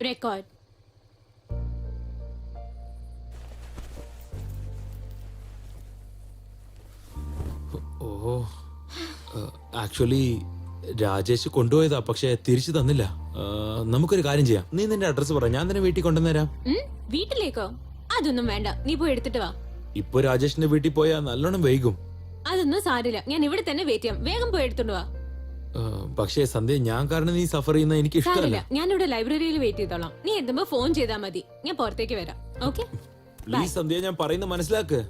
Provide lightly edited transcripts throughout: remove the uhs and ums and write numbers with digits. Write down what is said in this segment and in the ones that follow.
Record. ഓ actually Rajesh കൊണ്ടുപോയതാ, പക്ഷെ തിരിച്ചു തന്നില്ല. നമുക്കൊരു കാര്യം ചെയ്യാം, നീ നിന്റെ അഡ്രസ് പറ, ഞാൻ തന്നെ വീട്ടിൽ കൊണ്ടുവന്നേരാം. വീട്ടിലേക്കോ? അതൊന്നും വേണ്ട, നീ പോയി എടുത്തിട്ട് വാ. ഇപ്പൊ രാജേഷിന്റെ വീട്ടിൽ പോയാ നല്ലോണം വൈകും. അതൊന്നും സാരില്ല, ഞാൻ ഇവിടെ തന്നെ വെയിറ്റ് ചെയ്യാം. വേഗം പോയി എടുത്തോണ്ട് വാ. പക്ഷേ സന്ധ്യ, ഞാൻ കാരണം നീ സഫർ ചെയ്യുന്ന എനിക്ക് ഇഷ്ടമല്ല. സാരില്ല, ഞാൻ ഇവിടെ ലൈബ്രറിയിൽ വെയിറ്റ് ചെയ്തോളാം. നീ എത്തുമ്പോ ഫോൺ ചെയ്താൽ മതി, ഞാൻ പുറത്തേക്ക് വരാം. ഓക്കെ? പ്ലീസ് സന്ധ്യ, ഞാൻ പറയുന്ന മനസ്സിലാക്ക്.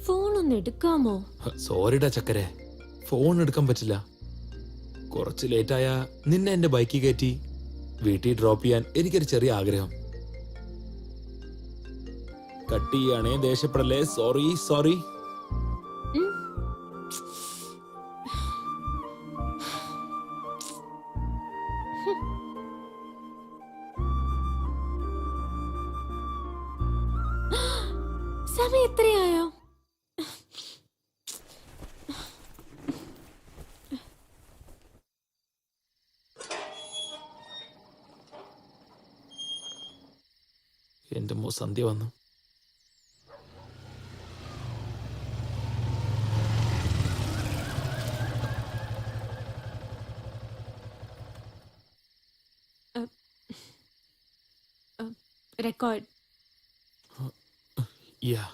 ഫോൺ ഒന്ന് എടുക്കാമോ? സോറിടാ ചക്കരെ, ഫോൺ എടുക്കാൻ പറ്റില്ല. കുറച്ച് ലേറ്റായ നിന്നെ എന്റെ ബൈക്കിൽ കയറ്റി വീട്ടിൽ ഡ്രോപ്പ് ചെയ്യാൻ എനിക്കൊരു ചെറിയ ആഗ്രഹം. കട്ട് ചെയ്യാണേ, ദേഷ്യപ്പെടല്ലേ. Sorry sorry. സമയം എത്രയായോ? എന്റെ സന്ധ്യ വന്നു. Record. Yeah.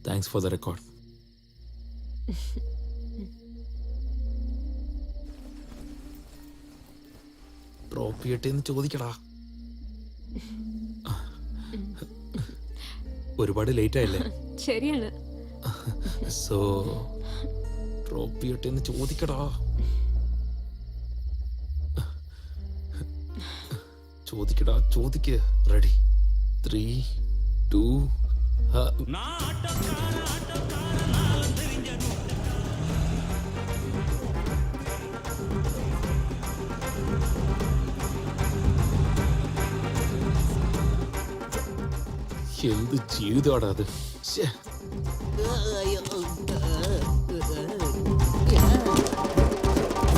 Thanks for the record. Drop ചെയ്യട്ടെ എന്ന് ചോദിക്കടാ. ഒരുപാട് ലേറ്റ് ആയില്ലേ? ശരിയാണ്. സോ ഡ്രോപ്പ് ചെയ്യട്ടെ എന്ന് ചോദിക്കടാ. ചോദിക്കടാ, ചോദിക്ക്. റെഡി? 3, 2. എന്ത് ജീവിതമാടാ അത്.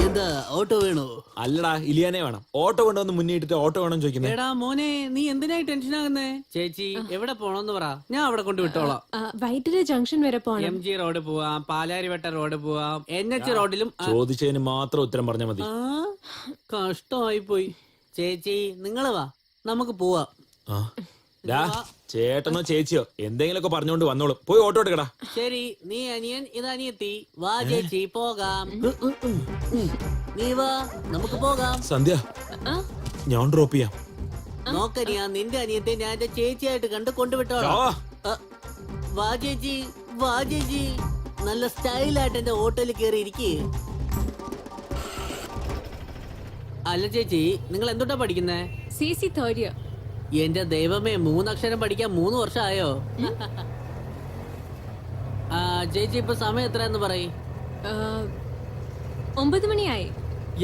എന്താ ഓട്ടോ വേണോ? അല്ലടാ, ഇലിയാനെ വേണം. ഓട്ടോ കൊണ്ടുവന്ന് മുന്നിട്ടിട്ട് ഓട്ടോ വേണം ചോദിക്കുന്നത്. എടാ മോനെ, നീ എന്തിനായി ടെൻഷൻ ആകുന്നേ? ചേച്ചി എവിടെ പോണോന്ന് പറ, ഞാൻ അവിടെ കൊണ്ട് വിട്ടോളാം. വൈറ്റില ജംഗ്ഷൻ വരെ പോണം. MG റോഡ് പോവാം, പാലാരിവട്ട റോഡ് പോവാം, NH റോഡിലും. ചോദിച്ചതിന് മാത്രം ഉത്തരം പറഞ്ഞാൽ മതി. കഷ്ടമായി പോയി. ചേച്ചി നിങ്ങള് വാ, നമുക്ക് പോവാം. ചേട്ടനോ ചേച്ചിയോ എന്തെങ്കിലുമൊക്കെ പറഞ്ഞോണ്ട് വന്നോളൂ. പോയി ഓട്ടോ എടുക്കടാ. ശരി, നീ അനിയൻ, ഇത് അനിയത്തി. വാ ചേച്ചി, പോകാം. നീ വാ, നമുക്ക് പോകാം. സന്ധ്യ, ഞാൻ ഡ്രോപ്പ് ചെയ്യാം. നോക്കനിയാ, നിന്റെ അനിയത്തെ ഞാൻ എന്റെ ചേച്ചിയായിട്ട് കണ്ട് കൊണ്ടുവിട്ടോളാം. വാ ചേച്ചി, വാ ചേച്ചി. നല്ല സ്റ്റൈലായിട്ട് എന്റെ ഓട്ടോയിൽ കയറി ഇരിക്കേ. അല്ല ചേച്ചി, നിങ്ങൾ എന്തുട്ടാ പഠിക്കുന്നേ? CC third year. എന്റെ ദൈവമേ, 3 അക്ഷരം പഠിക്കാൻ 3 വർഷം ആയോ? ചേച്ചി ഇപ്പൊ സമയം എത്രയെന്ന് പറയ്. 9 മണിയായി.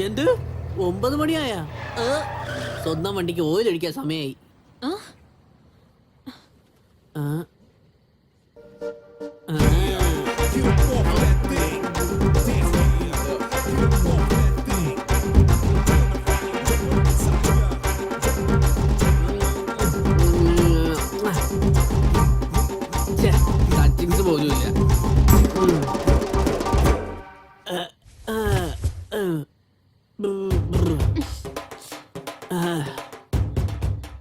എന്ത് 9 മണിയായ? സ്വന്തം വണ്ടിക്ക് ഓയിൽ ഒഴിക്കാൻ സമയായി. ടച്ചിങ്സ് പോലുമില്ല.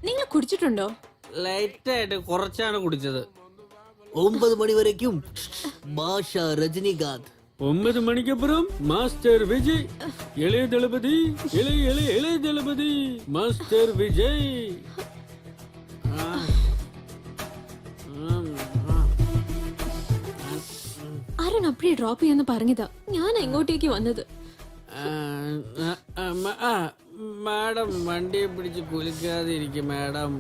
നിങ്ങൾ കുടിച്ചിട്ടുണ്ടോ? ലൈറ്റായിട്ട് കുറച്ചാണ് കുടിച്ചത്. 9 മണി വരയ്ക്കും ഭാഷ രജനികാന്ത്. 9 മണിക്കപ്പുറം മാസ്റ്റർ വിജയ്, ഇളയ ദളപതി, ഇളയ ദളപതി, മാസ്റ്റർ വിജയ്. അപ്പഴേ ഡ്രോപ്പ് ചെയ്യാന്ന് പറഞ്ഞതാ. ഞാൻ ഇങ്ങോട്ടേക്ക് വന്നത്. മാഡം വണ്ടിയെ പിടിച്ച് കുലുക്കാതെ ഇരിക്കും മാഡം.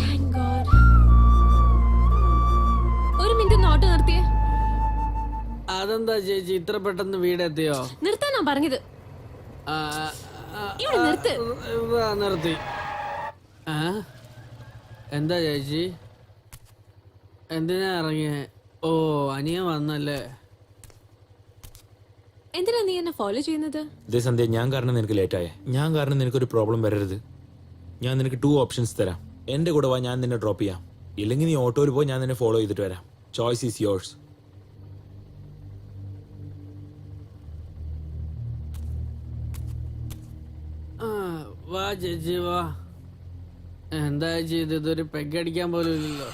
Thank God. ഒരു മിനിറ്റ് ഒന്ന് ഓട്ടോ നിർത്തിയേ. അതെന്താ ചേച്ചി ഇത്ര പെട്ടെന്ന് വീടെത്തിയോ? നിർത്താനാ പറഞ്ഞത്. ഇവിടെ നിർത്ത്. നിർത്തി. എന്താ ചേച്ചി എന്തിനാ ഇറങ്ങിയേ? ഓ അനിയൻ വന്നല്ലേ. എന്തിനാ നീ എന്നെ ഫോളോ ചെയ്യുന്നത്? ഇതേ സന്ധ്യ, ഞാൻ കാരണം നിനക്ക് ലേറ്റായേ. ഞാൻ കാരണം നിനക്കൊരു പ്രോബ്ലം വരരുത്. ഞാൻ നിനക്ക് 2 ഓപ്ഷൻസ് തരാം. എന്റെ കൂടെ വാ, ഞാൻ നിന്നെ ഡ്രോപ്പ് ചെയ്യാം. ഇല്ലെങ്കിൽ നീ ഓട്ടോയിൽ പോയി ഞാൻ നിന്നെ ഫോളോ ചെയ്തിട്ട് വരാം. Choice is yours. വാ ചേച്ചി വാ. എന്താ ചേച്ചി ഇതൊരു പെഗടിക്കാൻ പോലും ഇല്ലല്ലോ.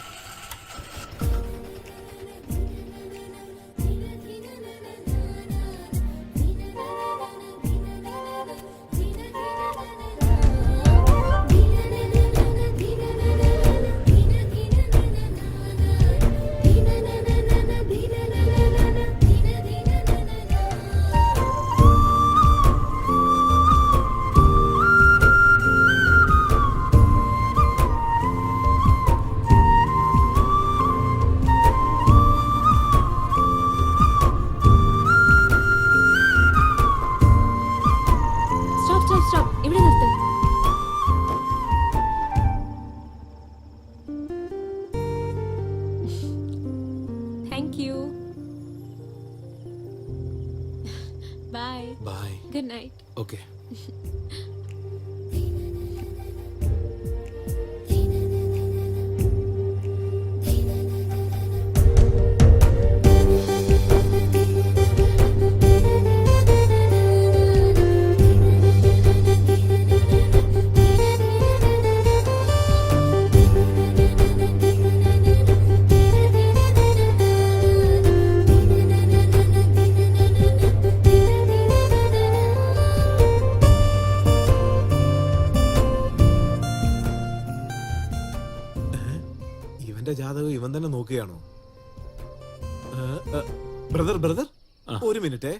സ്റ്റോപ്പ്. ഇവിടെ നിർത്ത്. Thank you. Bye. Bye. Good night. Okay. ഇവന്റെ ജാതകം ഇവൻ തന്നെ നോക്കുകയാണോ? ബ്രദർ ഒരു മിനിറ്റേ.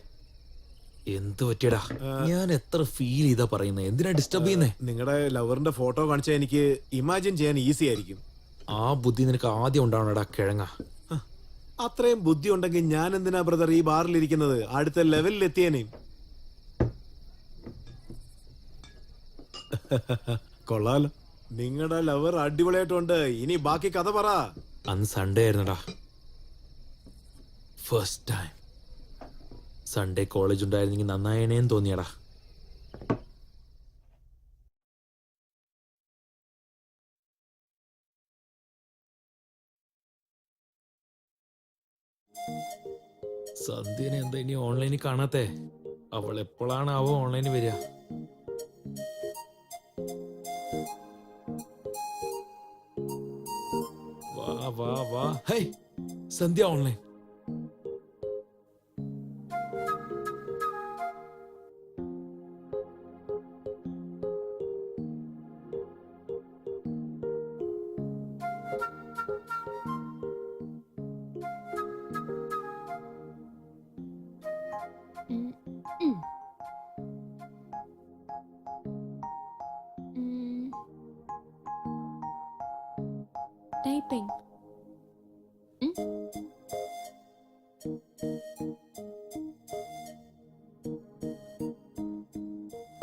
എന്ത് പറ്റിയടാ? ഞാൻ എത്ര ഫീൽ ചെയ്താ പറയുന്നത്? എന്തിനാ ഡിസ്റ്റർബ് ചെയ്യുന്നേ? നിങ്ങളുടെ ലവറിന്റെ ഫോട്ടോ കാണിച്ചാൽ എനിക്ക് ഇമാജിൻ ചെയ്യാൻ ഈസി ആയിരിക്കും. ആ ബുദ്ധി നിനക്ക് ആദ്യം ഉണ്ടാവണടാ കിഴങ്ങ. അത്രയും ബുദ്ധി ഉണ്ടെങ്കിൽ ഞാൻ എന്തിനാ ബ്രദർ ഈ ബാറിലിരിക്കുന്നത്? അടുത്ത ലെവലിൽ എത്തിയേനേയും. കൊള്ളാലോ, നിങ്ങളുടെ ലവർ അടിപൊളിയായിട്ടുണ്ട്. ഇനി ബാക്കി കഥ പറ. അന്ന് സൺഡേ ആയിരുന്നടാ. ഫസ്റ്റ് ടൈം സൺഡേ കോളേജ് ഉണ്ടായിരുന്നെങ്കിൽ നന്നായേനേന്ന് തോന്നിയടാ. സന്ധ്യനെ എന്താ ഇനി ഓൺലൈനിൽ കാണാത്തെ? അവൾ എപ്പോഴാണാവോ ഓൺലൈനിൽ വരിക? വാ വാ വാ. ഹേയ്, സന്ധ്യ ഓൺലൈൻ. ടൈപ്പിംഗ്.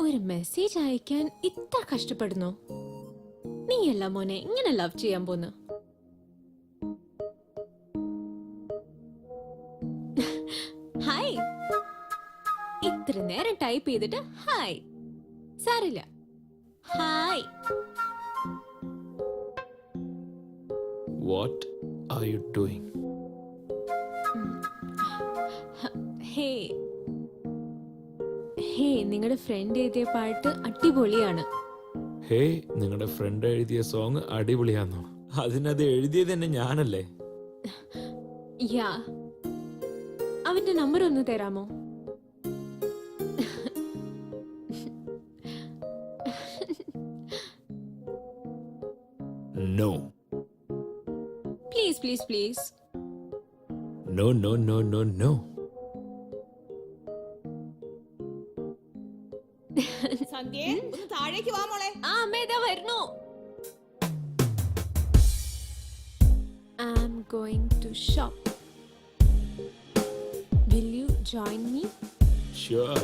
ഒരു മെസ്സേജ് അയക്കാൻ ഇത്ര കഷ്ടപ്പെടുന്നോ? നീയല്ല മോനെ ഇങ്ങനെ ലവ് ചെയ്യാൻ പോന്ന്. ഹായ്. ഇത്ര നേരം ടൈപ്പ് ചെയ്തിട്ട് ഹായ്. സാരില്ല. Hi. What are you doing? ഹേ ഹേ, നിങ്ങളുടെ ഫ്രണ്ട് എഴുതിയ പാട്ട് അടിപൊളിയാണ്. ഹേ, നിങ്ങളുടെ ഫ്രണ്ട് എഴുതിയ സോങ് അടിപൊളിയാന്നോ? അതിനത് എഴുതിയത് തന്നെ ഞാനല്ലേ? യാ, നിന്റെ നമ്പർ ഒന്ന് തരാമോ? No please please please. No no no no no. സന്ധ്യേ ഒന്ന് താഴേക്ക് വാ മോളെ. ആ അമ്മ ഇതാ വരുന്നു. I'm going to shop. Will you join me? Sure.